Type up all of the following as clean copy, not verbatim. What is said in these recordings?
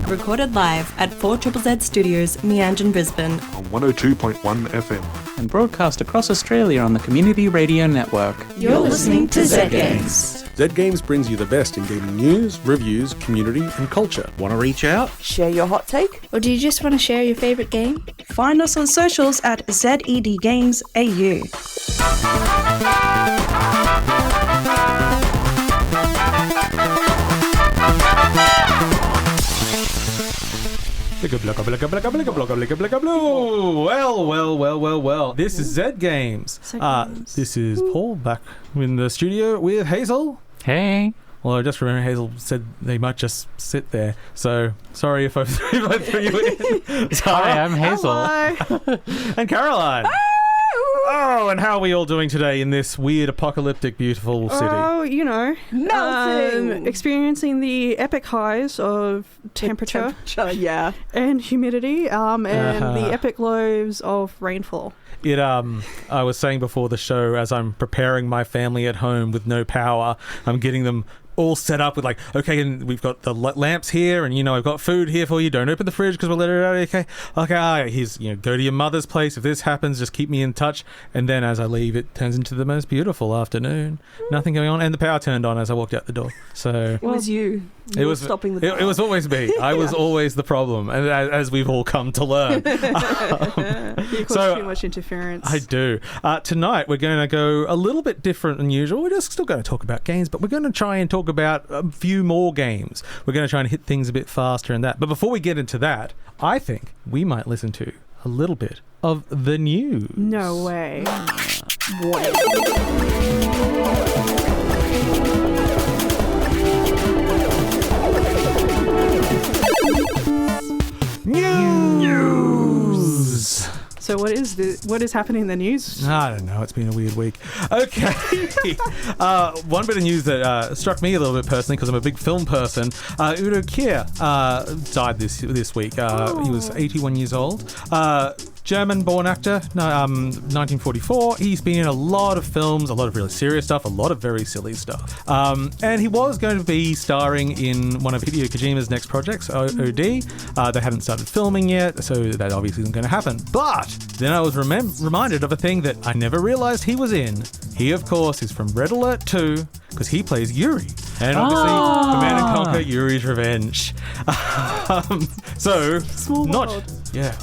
recorded live at 4ZZZ Studios, Meanjin, Brisbane. On 102.1 FM. And broadcast across Australia on the Community Radio Network. You're listening to Zed Games. Zed Games brings you the best in gaming news, reviews, community and culture. Want to reach out? Share your hot take? Or do you just want to share your favourite game? Find us on socials at Zed Games AU. Well. This is Zed Games. This is Paul back in the studio with Hazel. Hey. Well, I just remember Hazel said they might just sit there. So, sorry if I threw you in. Hi, I'm Hazel. And Caroline. Oh, and how are we all doing today in this weird, apocalyptic, beautiful city? Oh, you know. Melting! Experiencing the epic highs of temperature yeah. and humidity, and the epic lows of rainfall. I was saying before the show, as I'm preparing my family at home with no power, I'm getting them all set up with like, okay, and we've got the lamps here, and I've got food here for you. Don't open the fridge because we'll let it out. Okay. Here's go to your mother's place. If this happens, just keep me in touch. And then as I leave, it turns into the most beautiful afternoon. Nothing going on, and the power turned on as I walked out the door. So It was you. It was stopping the power. It was always me. I was always the problem, and as we've all come to learn. You cause too much interference. I do. Tonight we're going to go a little bit different than usual. We're just still going to talk about games, but we're going to try and talk about a few more games. We're going to try and hit things a bit faster and that. But before we get into that, I think we might listen to a little bit of the news. No way. News. So what is happening in the news? I don't know. It's been a weird week. Okay. One bit of news that struck me a little bit personally because I'm a big film person. Udo Kier died this week. He was 81 years old. German-born actor, 1944. He's been in a lot of films, a lot of really serious stuff, a lot of very silly stuff. And he was going to be starring in one of Hideo Kojima's next projects, OD. They hadn't started filming yet, so that obviously isn't going to happen. But then I was reminded of a thing that I never realized he was in. He, of course, is from Red Alert 2, because he plays Yuri. And obviously, Command & Conquer Yuri's Revenge. Small world. Yeah,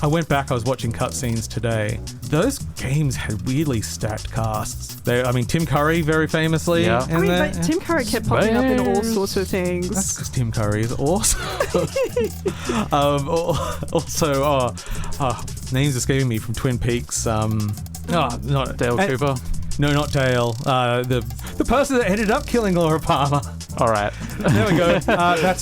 I went back, I was watching cutscenes today. Those games had weirdly stacked casts. Tim Curry, very famously. Yeah. But Tim Curry kept popping up in all sorts of things. That's because Tim Curry is awesome. Names escaping me from Twin Peaks. Not Dale Cooper. No, not Dale. The person that ended up killing Laura Palmer. All right. There we go. That's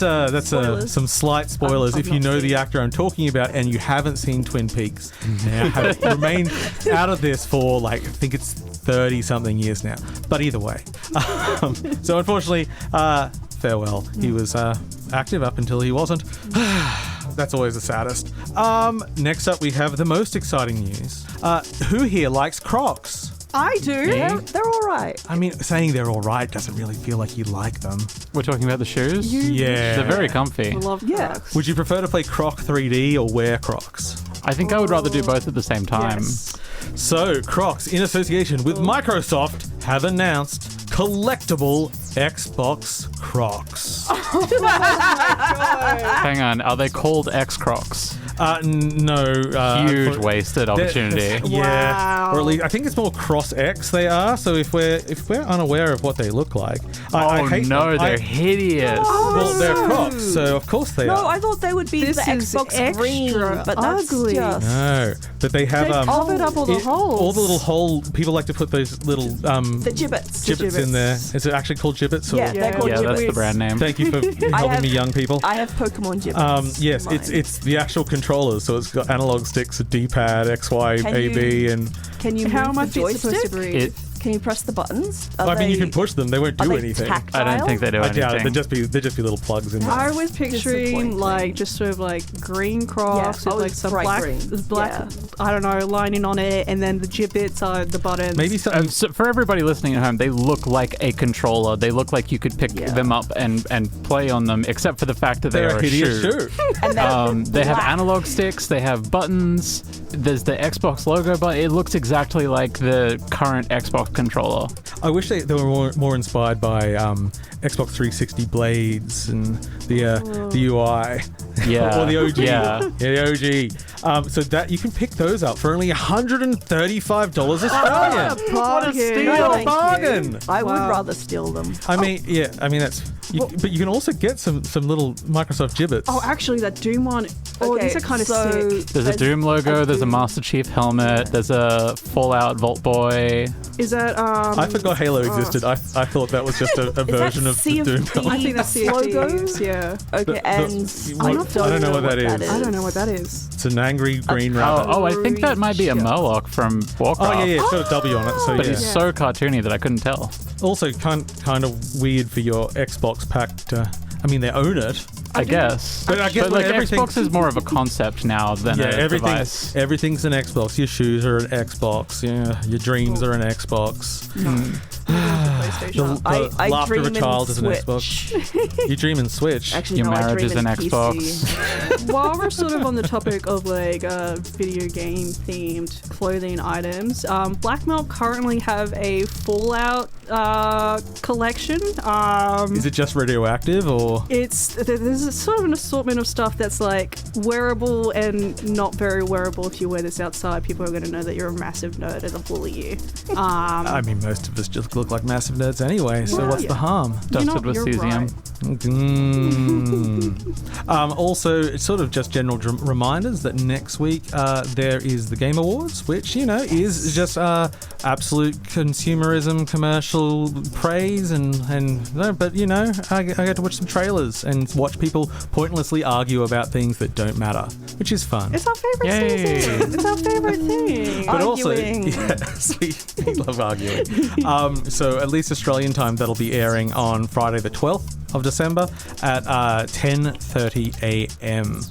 some slight spoilers. If you know the actor I'm talking about and you haven't seen Twin Peaks, now have remained out of this for I think it's 30-something years now. But either way. So unfortunately, farewell. He was active up until he wasn't. That's always the saddest. Next up, we have the most exciting news. Who here likes Crocs? I do. They're all right. I mean, saying they're all right doesn't really feel like you like them. We're talking about the shoes? Yeah. They're very comfy. I love Crocs. Would you prefer to play Croc 3D or wear Crocs? I think I would rather do both at the same time. Yes. So, Crocs, in association with Microsoft, have announced collectible Xbox Crocs. Hang on, are they called X-Crocs? No. Huge wasted opportunity. Yeah. Wow. Or at least I think it's more Cross X they are. So if we're unaware of what they look like, I hate them. They're hideous. Well, they're Crocs, so of course they are. No, I thought they would be This the is Xbox green, but that's ugly. just... No, but they have They've covered up all the holes. All the little hole. People like to put those little The gibbets. gibbets in there. Is it actually called gibbets? Or? Yeah, they're called Yeah, gibbets. that's the brand name. Thank you for helping me, young people. I have Pokemon gibbets. Yes, Mine. it's the actual controllers. So it's got analog sticks, a D-pad, X, Y, Can A, B, and Can you How move am I the supposed to joystick? breathe? It Can you press the buttons? I mean, you can push them. They won't do anything. Tactile? I don't think they do I anything. doubt it. They'd just be little plugs in there. I was picturing Disappointing. like just sort of like green cross Yeah, with like some bright black, green. black, I don't know, lining on it, and then the gibbets are the buttons. Maybe something. So for everybody listening at home, they look like a controller. They look like you could pick them up and play on them, except for the fact that They're they are a hideous shoe. And They have analog sticks. They have buttons. There's the Xbox logo, but it looks exactly like the current Xbox controller. I wish they were more inspired by Xbox 360 blades and the UI. Yeah. Or the OG. Yeah. The OG. So that you can pick those up for only $135 Australian. What a steal. What a Thank bargain! you. I would Wow. rather steal them. I mean, that's. But you can also get some little Microsoft gibbets. Oh, actually, that Doom one. Oh, Okay, these are kind of so sick. There's a Doom logo. There's a Master Chief helmet. There's a Fallout Vault Boy. Is that I forgot Halo existed. I thought that was just a version of Sea the of Doom. Thieves? I think that's the logo? Yeah. Okay, and I don't know what that is. I don't know what that is. It's an angry green rabbit. Oh, I think that might be a Murloc from Warcraft. Oh yeah, it's got a W on it. So But yeah. he's so cartoony that I couldn't tell. Also, kind of weird for your Xbox pack to. I mean, they own it. I guess. But I guess like everything- Xbox is more of a concept now than a device. Everything's an Xbox. Your shoes are an Xbox. Yeah, your dreams are an Xbox. PlayStation. I laughter of a dream in child is an Switch. Xbox. You dream in Switch. Actually, Your no, I marriage dream is in an PC. Xbox. While we're sort of on the topic of like video game themed clothing items, Black Milk currently have a Fallout collection. Is it just radioactive or? There's a sort of an assortment of stuff that's like wearable and not very wearable. If you wear this outside, people are going to know that you're a massive nerd and they'll bully you. I mean, most of us just look like massive nerds anyway. So Well, what's yeah. the harm? Dusted with you're cesium. right. Also, it's sort of just general reminders that next week there is the Game Awards, which is just absolute consumerism, commercial praise, but I get to watch some trailers and watch people pointlessly argue about things that don't matter, which is fun. It's our favorite Yay. season. It's our favorite thing. But Arguing. also, yes, we love arguing. So at least Australian time, that'll be airing on Friday the 12th of December at 10:30 a.m.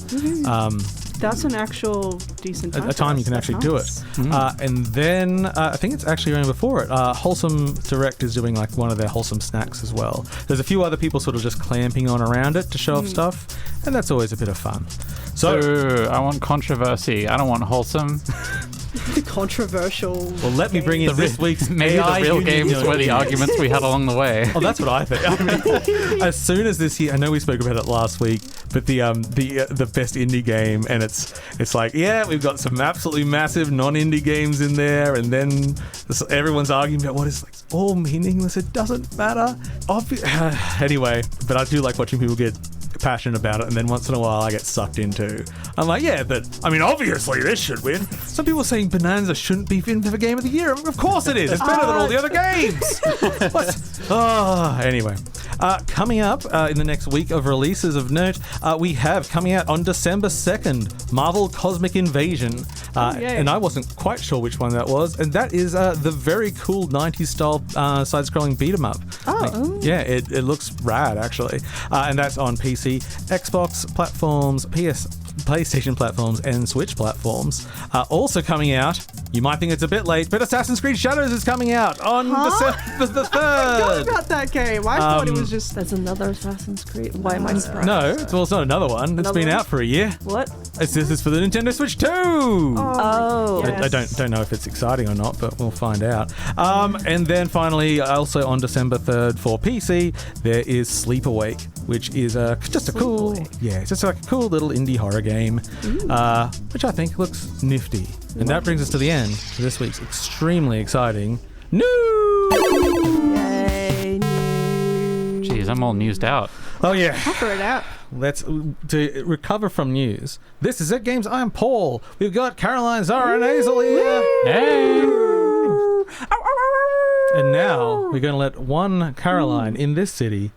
That's an actual decent time. A time you can That's actually do it. nice. And then I think it's actually running before it. Wholesome Direct is doing like one of their wholesome snacks as well. There's a few other people sort of just clamping on around it to show off stuff, and that's always a bit of fun. So, Ooh, I want controversy. I don't want wholesome. Controversial. well, let me bring in this week's Maybe AI the real Union games were the News. arguments we had along the way. Oh, that's what I think. I mean, as soon as this year, I know we spoke about it last week, but the best indie game, and it's like, yeah, we've got some absolutely massive non-indie games in there, and then everyone's arguing about what is like all meaningless. It doesn't matter. Anyway, but I do like watching people get passionate about it, and then once in a while I get sucked into. I'm like, yeah, but I mean, obviously this should win. Some people are saying Bonanza shouldn't be in for the game of the year. Of course it is. It's better than all the other games. What? Oh, anyway. Coming up in the next week of releases of note, we have coming out on December 2nd, Marvel Cosmic Invasion. And I wasn't quite sure which one that was. And that is the very cool 90s style side-scrolling beat-em-up. Yeah, it looks rad, actually. And that's on PC, Xbox platforms, PlayStation platforms, and Switch platforms. Also coming out, you might think it's a bit late, but Assassin's Creed Shadows is coming out on December the 3rd. I forgot about that game. I thought it was just. There's another Assassin's Creed. Why am I surprised? No, it's not another one. It's Another been one? out for a year. What? This is for the Nintendo Switch 2. Oh. yes. I don't know if it's exciting or not, but we'll find out. And then finally, also on December 3rd for PC, there is Sleep Awake, which is just a cool, it's just like a cool little indie horror game, which I think looks nifty. And that brings us to the end of this week's extremely exciting news. Yay. Jeez, I'm all newsed out. Oh yeah. Figure it out. To recover from news. This is Zed Games. I'm Paul. We've got Caroline, Zahra, and Hazel here. Hey! And now we're going to let one Caroline in this city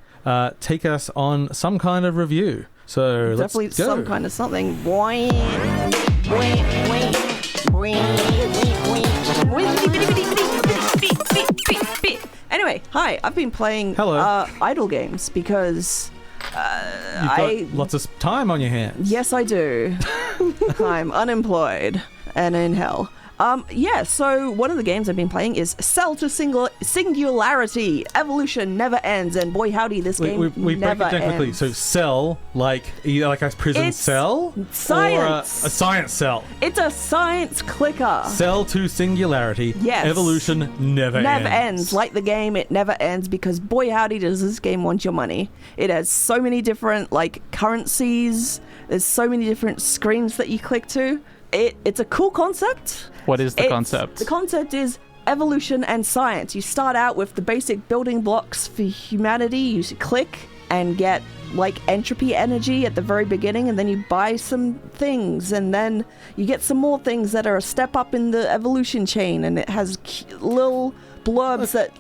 take us on some kind of review. So Definitely let's go. some kind of something. Boing. Boing. Boing. Boing. Boing. Boing. Anyway, hi. I've been playing idle games because You've got lots of time on your hands. yes, I do. I'm unemployed and in hell. So one of the games I've been playing is Cell to Singularity. Evolution never ends, and boy howdy, this game we never break it down quickly. ends. So cell, like either like a prison It's cell, science. or a science cell. It's a science clicker. Cell to Singularity. Yes. Evolution never ends. Like the game, it never ends because boy howdy does this game want your money. It has so many different currencies. There's so many different screens that you click to. It's a cool concept. What is the concept? The concept is evolution and science. You start out with the basic building blocks for humanity. You click and get entropy energy at the very beginning, and then you buy some things, and then you get some more things that are a step up in the evolution chain, and it has little blurbs that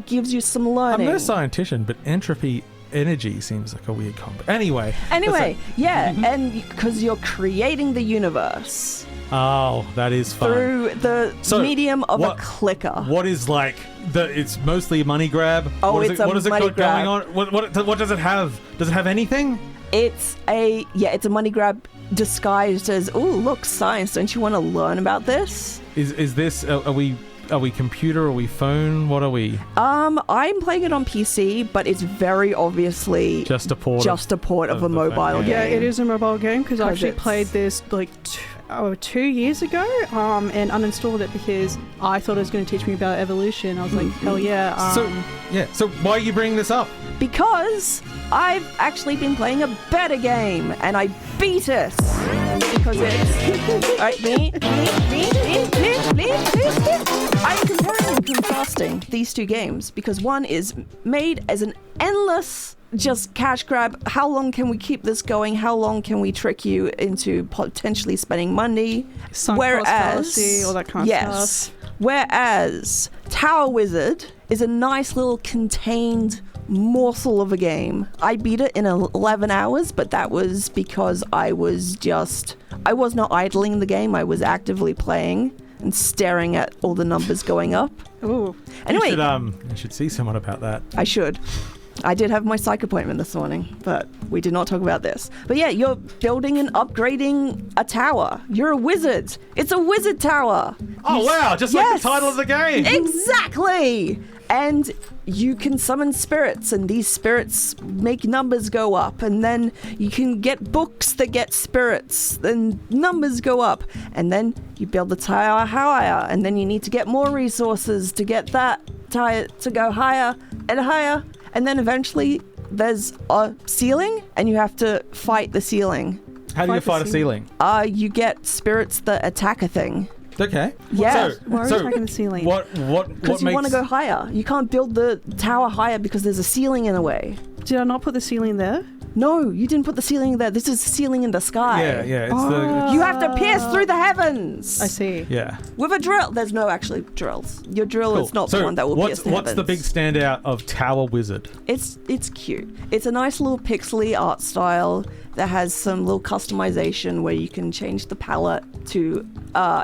gives you some learning. I'm no scientist, but entropy energy seems like a weird combo. Anyway, and because you're creating the universe. Oh, that is fun. Through the medium of a clicker. What is it's mostly a money grab? Oh, what it's a what has it money got grab. going on? What does it have? Does it have anything? It's a money grab disguised as, oh, look, science. Don't you want to learn about this? Is this are we computer? Are we phone? What are we? I'm playing it on PC, but it's very obviously just a port of a mobile game. Yeah, it is a mobile game because I actually it's- played this 2 years ago and uninstalled it because I thought it was going to teach me about evolution. I was like, hell yeah. So why are you bringing this up? Because I've actually been playing a better game and I beat it. Because it's I'm comparing and contrasting these two games because one is made as an endless just cash grab. How long can we keep this going? How long can we trick you into potentially spending money? Sunk cost fallacy, all that kind of stuff. Whereas Tower Wizard is a nice little contained morsel of a game. I beat it in 11 hours, but that was because I was not idling the game. I was actively playing and staring at all the numbers going up. Ooh. Anyway, you should see someone about that. I should. I did have my psych appointment this morning, but we did not talk about this. But yeah, you're building and upgrading a tower. You're a wizard. It's a wizard tower. Oh, wow. Just like the title of the game. Exactly. And you can summon spirits, and these spirits make numbers go up. And then you can get books that get spirits, then numbers go up. And then you build the tower higher, and then you need to get more resources to get that tower to go higher and higher. And then eventually there's a ceiling, and you have to fight the ceiling. How do you fight a ceiling? You get spirits that attack a thing. Okay. Yeah. Why are you attacking the ceiling? Because you want to go higher. You can't build the tower higher because there's a ceiling in the way. Did I not put the ceiling there? No, you didn't put the ceiling there. This is the ceiling in the sky. Yeah. You have to pierce through the heavens. I see. Yeah. With a drill. There's no actually drills. Your drill is not the one that will pierce the heavens. What's the big standout of Tower Wizard? It's cute. It's a nice little pixely art style that has some little customization where you can change the palette to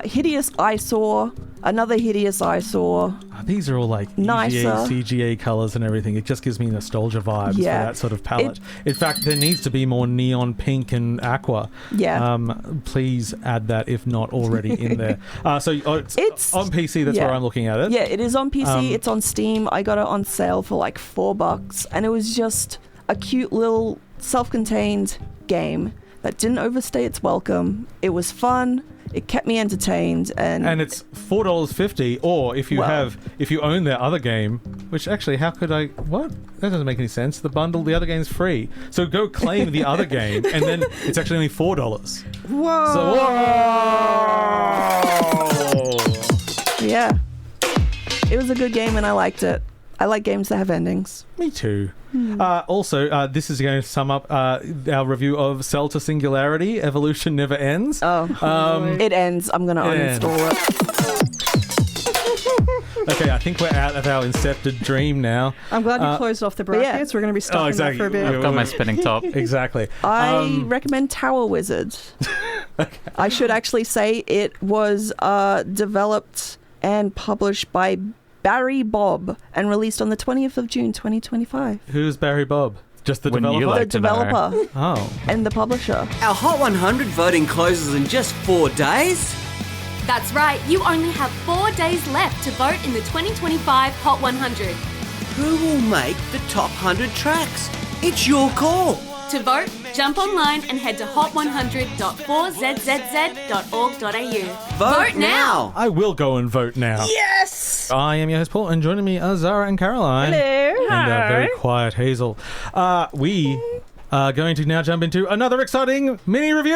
hideous eyesore, another hideous eyesore. These are all like nicer CGA colors and everything. It just gives me nostalgia vibes for that sort of palette. In fact, there needs to be more neon pink and aqua. Yeah. Please add that if not already in there. It's on PC. That's where I'm looking at it. Yeah, it is on PC. It's on Steam. I got it on sale for like $4, and it was just a cute little self-contained game that didn't overstay its welcome. It was fun. It kept me entertained, and it's $4.50. Or if you own their other game, which actually, how could I? What? That doesn't make any sense. The bundle, the other game's free. So go claim the other game, and then it's actually only $4. Whoa! So, whoa! Yeah, it was a good game, and I liked it. I like games that have endings. Me too. Also, this is going to sum up our review of Cell to Singularity. Evolution never ends. It ends. I'm going to uninstall it. Okay, I think we're out of our incepted dream now. I'm glad you closed off the brackets. We're going to be stuck in there for a bit. I've got my spinning top. Exactly. I recommend Tower Wizard. Okay. I should actually say it was developed and published by Barribob and released on the 20th of June 2025. Who's Barribob? Just the Wouldn't you developer? like The to know? developer Oh. and the publisher. Our Hot 100 voting closes in just 4 days. That's right, you only have 4 days left to vote in the 2025 Hot 100. Who will make the top 100 tracks? It's your call. To vote, jump online and head to hot100.4zzz.org.au. Vote now. I will go and vote now. Yes! I am your host, Paul, and joining me are Zahra and Caroline. Hello. And very quiet Hazel. We are going to now jump into another exciting mini review!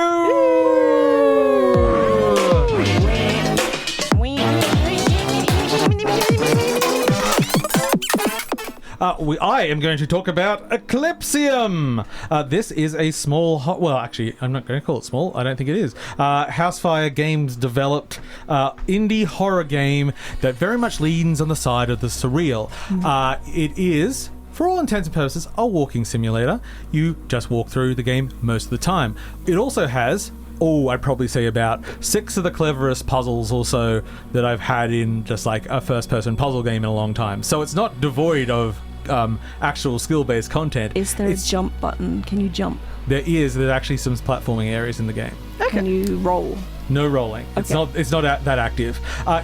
I am going to talk about Eclipsium. This is a small, well, actually, I'm not going to call it small. I don't think it is. Housefire Games developed indie horror game that very much leans on the side of the surreal. It is, for all intents and purposes, a walking simulator. You just walk through the game most of the time. It also has, I'd probably say about 6 of the cleverest puzzles also that I've had in just like a first-person puzzle game in a long time. So it's not devoid of actual skill-based content. Is there a jump button? Can you jump? There's actually some platforming areas in the game. Can you roll? No rolling. It's not that active.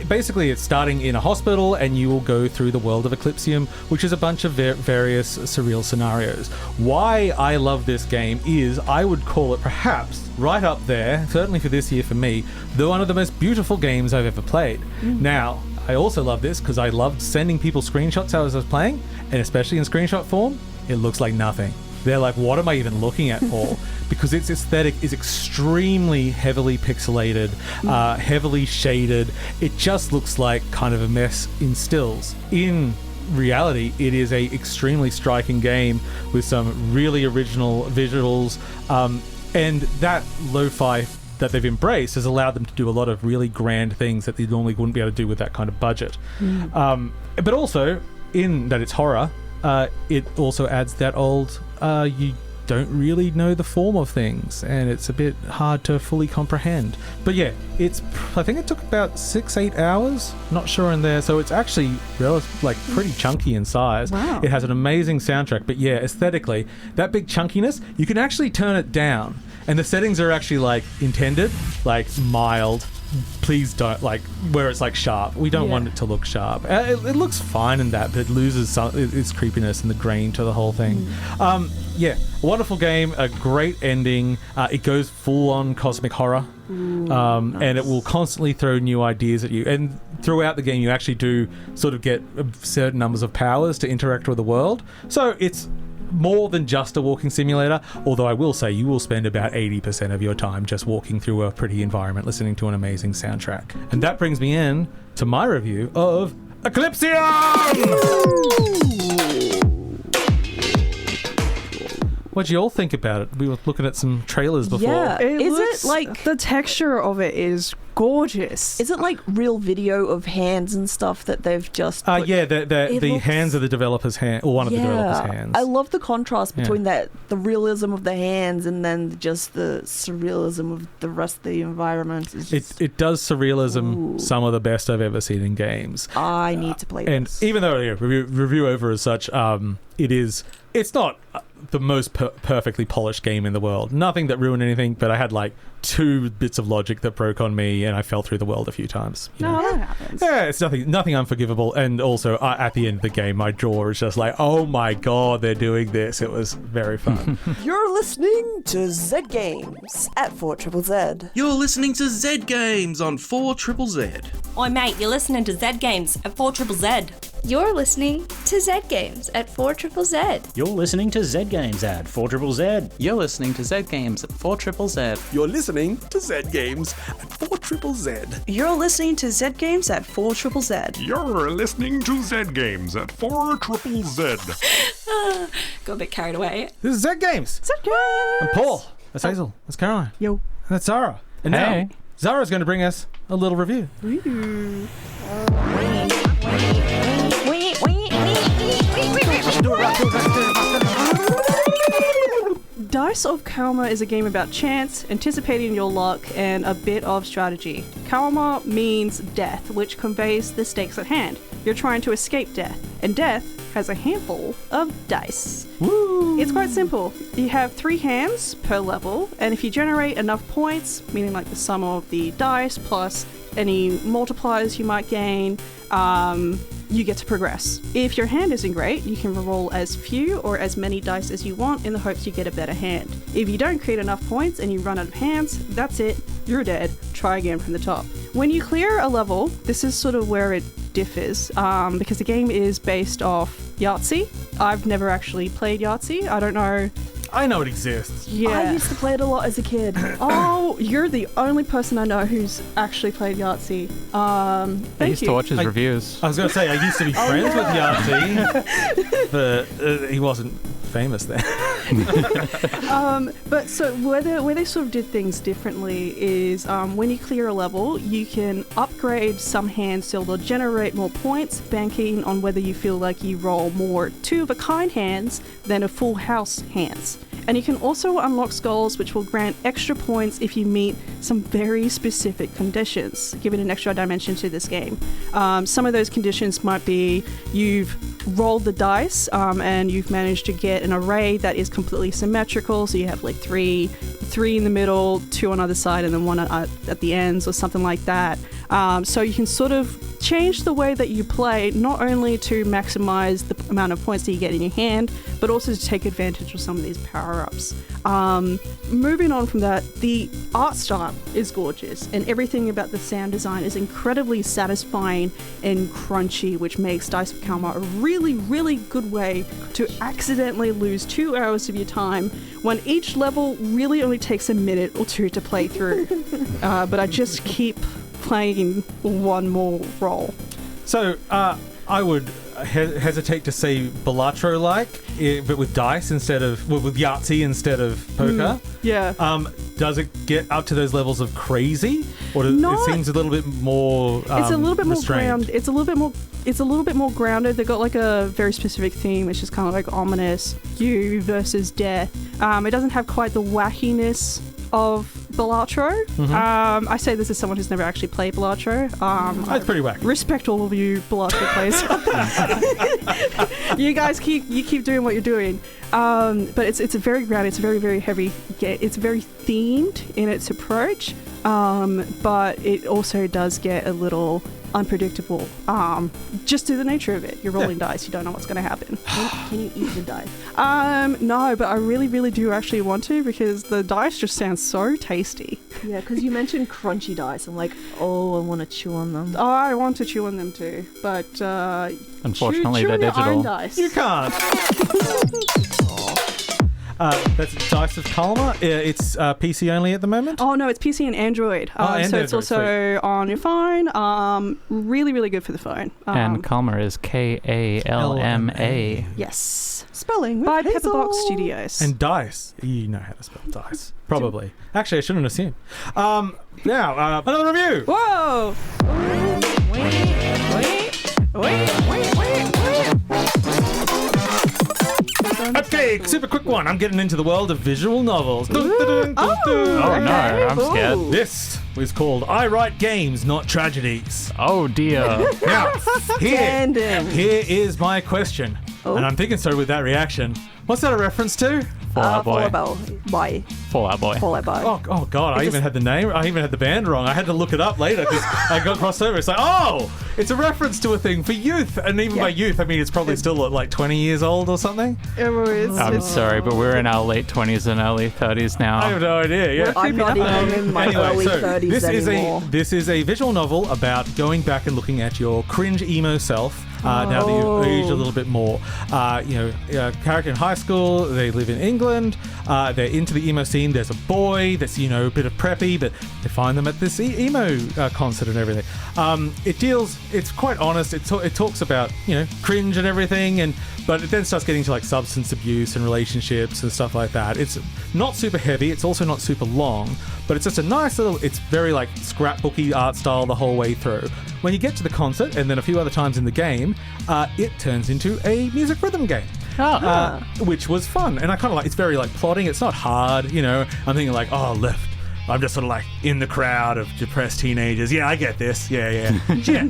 Basically, it's starting in a hospital, and you will go through the world of Eclipsium, which is a bunch of various surreal scenarios. Why I love this game is I would call it perhaps right up there, certainly for this year for me, one of the most beautiful games I've ever played. Now, I also love this because I loved sending people screenshots as I was playing, and especially in screenshot form, it looks like nothing. They're like, what am I even looking at, Paul? Because its aesthetic is extremely heavily pixelated, heavily shaded. It just looks like kind of a mess in stills. In reality, it is a extremely striking game with some really original visuals, and that lo-fi that they've embraced has allowed them to do a lot of really grand things that they normally wouldn't be able to do with that kind of budget. But also, in that it's horror, it also adds that old you don't really know the form of things, and it's a bit hard to fully comprehend. But yeah, I think it took about 6-8 hours, not sure in there, so it's actually pretty chunky in size. Wow. It has an amazing soundtrack, but yeah, aesthetically, that big chunkiness, you can actually turn it down, and the settings are actually like intended, like mild. Please don't, like, where it's like sharp. We don't want it to look sharp. It looks fine in that, but it loses its creepiness and the grain to the whole thing. Yeah, wonderful game, a great ending. It goes full on cosmic horror, and it will constantly throw new ideas at you. And throughout the game, you actually do sort of get certain numbers of powers to interact with the world. So it's more than just a walking simulator, although I will say you will spend about 80% of your time just walking through a pretty environment, listening to an amazing soundtrack. And that brings me in to my review of Eclipsium! What do you all think about it? We were looking at some trailers before. Yeah. Is looks, it like the texture of it is gorgeous? Is it like real video of hands and stuff that they've just put? Yeah, the looks- hands of the developer's hand, or one of the developer's hands. I love the contrast between the realism of the hands and then just the surrealism of the rest of the environment. It does surrealism some of the best I've ever seen in games. I need to play and this. even though review over as such, it's not the most perfectly polished game in the world. Nothing that ruined anything, but I had like 2 bits of logic that broke on me, and I fell through the world a few times. No, that happens. Yeah, it's nothing unforgivable. And also, at the end of the game, my jaw is just like, oh my god, they're doing this. It was very fun. You're listening to Zed Games at 4ZZZ. You're listening to Zed Games on 4ZZZ. Oi mate, you're listening to Zed Games at 4ZZZ. You're listening to Zed Games at 4ZZZ. You're listening to Zed Games at 4ZZZ. You're listening to Zed Games at 4ZZZ. You're listening to Zed Games at 4ZZZ. You're listening to Zed Games at 4ZZZ. You're listening to Zed Games at 4ZZZ. Got a bit carried away. This is Zed Games. Zed Games. I'm Paul. That's Hazel. That's Caroline. Yo. And that's Zahra. And now, Zahra's going to bring us a little review. Dice of Kalma is a game about chance, anticipating your luck, and a bit of strategy. Kalma means death, which conveys the stakes at hand. you're trying to escape death, and death has a handful of dice. Woo! It's quite simple. You have 3 hands per level, and if you generate enough points, meaning like the sum of the dice plus any multipliers you might gain, you get to progress. If your hand isn't great, you can roll as few or as many dice as you want in the hopes you get a better hand. If you don't create enough points and you run out of hands, that's it, you're dead. Try again from the top. When you clear a level, this is sort of where it differs, because the game is based off Yahtzee. I've never actually played Yahtzee. I don't know. I know it exists. Yeah. I used to play it a lot as a kid. Oh, you're the only person I know who's actually played Yahtzee. I Thank used you. to watch his reviews. I was going to say, I used to be friends with Yahtzee, but he wasn't famous then. But so where they sort of did things differently is when you clear a level, you can upgrade some hands so they'll generate more points, banking on whether you feel like you roll more 2-of-a-kind hands than a full house hands. And you can also unlock skulls, which will grant extra points if you meet some very specific conditions, giving an extra dimension to this game. Some of those conditions might be you've rolled the dice and you've managed to get an array that is completely symmetrical, so you have like three in the middle, 2 on either side, and then 1 at the ends or something like that. So you can sort of change the way that you play, not only to maximize the amount of points that you get in your hand, but also to take advantage of some of these power-ups. Moving on from that, the art style is gorgeous, and everything about the sound design is incredibly satisfying and crunchy, which makes Dice of Kalma a really, really good way to accidentally lose 2 hours of your time when each level really only takes a minute or 2 to play through. But I just keep playing one more role. So, I would hesitate to say Balatro-like, but with dice instead of... with Yahtzee instead of poker. Yeah. Does it get up to those levels of crazy? Or it seems a little bit more it's a little bit restrained? more grounded. It's a little bit more grounded. They've got like a very specific theme, which is kind of like ominous. You versus death. It doesn't have quite the wackiness of Balatro. Mm-hmm. I say this as someone who's never actually played Balatro. That's pretty wacky. Respect all of you Balatro players. You guys keep doing what you're doing. But it's a very grounded, it's a very, very heavy game. It's very themed in its approach, but it also does get a little unpredictable, just through the nature of it. You're rolling dice, you don't know what's going to happen. Can you eat the dice? No, but I really, really do actually want to, because the dice just sound so tasty. Yeah, because you mentioned crunchy dice. I'm like, oh, I want to chew on them. Oh, I want to chew on them too, but unfortunately, chew they're on your own digital. dice. You can't. That's Dice of Kalma. It's PC only at the moment? Oh, no, it's PC and Android. So it's also on your phone. Really, really good for the phone. And Kalma is Kalma. Yes. Spelling with by Hazel. Pepperbox Studios. And dice. You know how to spell dice. Probably. Actually, I shouldn't assume. Now, another review. Whoa! Okay, super quick one. I'm getting into the world of visual novels. Oh no, I'm scared. This was called I Write Games, Not Tragedies. Oh dear. Now, here is my question. And I'm thinking so with that reaction. What's that a reference to? Fallout Boy. Boy. Fallout Boy. Fallout Boy. Oh God! I even had the name. I even had the band wrong. I had to look it up later because I got crossed over. It's like, oh, it's a reference to a thing for youth, and even by youth, I mean it's probably still like 20 years old or something. I'm sorry, but we're in our late 20s and early 30s now. I have no idea. Yeah, I'm not even in my early 30s anymore. This is a visual novel about going back and looking at your cringe emo self. Now that you've aged a little bit more. Character in high school, they live in England, they're into the emo scene. There's a boy that's, a bit of preppy, but they find them at this emo concert and everything. It's quite honest. It talks about, cringe and everything, but it then starts getting to like substance abuse and relationships and stuff like that. It's not super heavy. It's also not super long, but it's just a nice little, it's very like scrapbooky art style the whole way through. When you get to the concert and then a few other times in the game, it turns into a music rhythm game. Which was fun. And I kind of like, it's very like plotting. It's not hard, I'm thinking like, oh, left. I'm just sort of like in the crowd of depressed teenagers. Yeah, I get this. Yeah.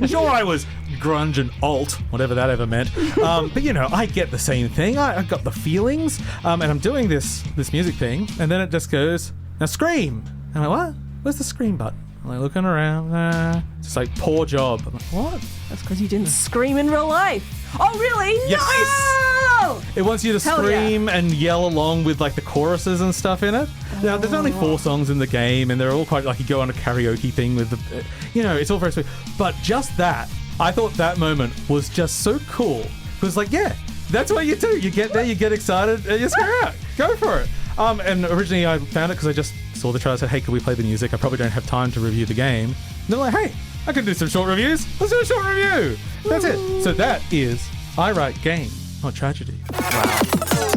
Sure, I was grunge and alt, whatever that ever meant. But you know, I get the same thing. I got the feelings, and I'm doing this music thing, and then it just goes, now scream. And I'm like, what? Where's the scream button? I'm like looking around. It's like, poor job. I'm like, what? That's because you didn't scream in real life. Oh, really? Yes. No! It wants you to scream and yell along with like the choruses and stuff in it. Now, there's only 4 songs in the game, and they're all quite like you go on a karaoke thing with the, you know, it's all very sweet. But just that, I thought that moment was just so cool. Because like, yeah, that's what you do. You get there, you get excited, and you scream out. Go for it. And originally I found it because I just saw the trailer, said, hey, could we play the music? I probably don't have time to review the game. And they're like, hey, I can do some short reviews. Let's do a short review. That's it. So that is I Write Game, not Tragedy. Wow.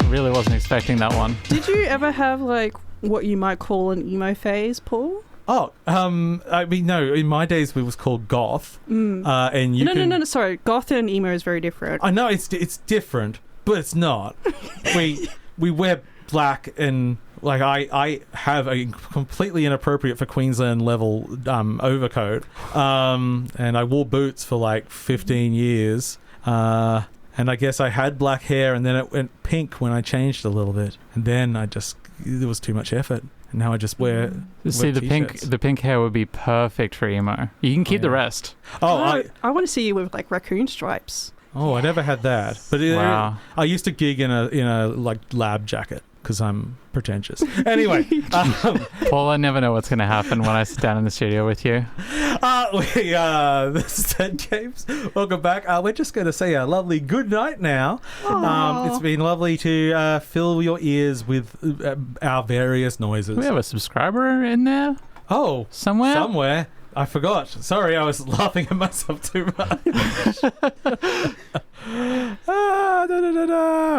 Really wasn't expecting that one. Did you ever have like what you might call an emo phase, Paul? Oh, I mean, no, in my days it was called goth. And you No, sorry. Goth and emo is very different. I know it's different, but it's not. we wear black, and like I have a completely inappropriate for Queensland level overcoat, and I wore boots for like 15 years. And I guess I had black hair, and then it went pink when I changed a little bit, and then there was too much effort, and now I just wear. See, the pink hair would be perfect for emo. You can keep the rest. I want to see you with like raccoon stripes. Oh, I never had that, but wow. I used to gig in a like lab jacket because I'm pretentious. Anyway, Paul, I never know what's going to happen when I sit down in the studio with you. This is Zed Games. Welcome back. We're just going to say a lovely good night now. It's been lovely to fill your ears with our various noises. We have a subscriber in there? Oh, somewhere. I forgot. Sorry, I was laughing at myself too much.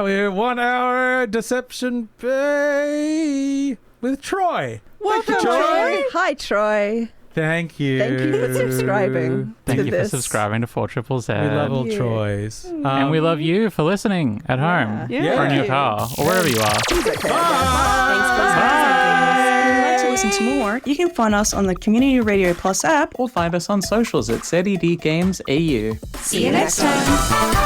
We're 1 hour Deception Bay with Troy. Welcome, Troy. Hi, Troy. Thank you. Thank you for subscribing. Thank you for subscribing to 4ZZZ. We love all Troys. And we love you for listening at home or in your car or wherever you are. To listen to more, you can find us on the Community Radio Plus app or find us on socials at ZED Games AU. See you next time.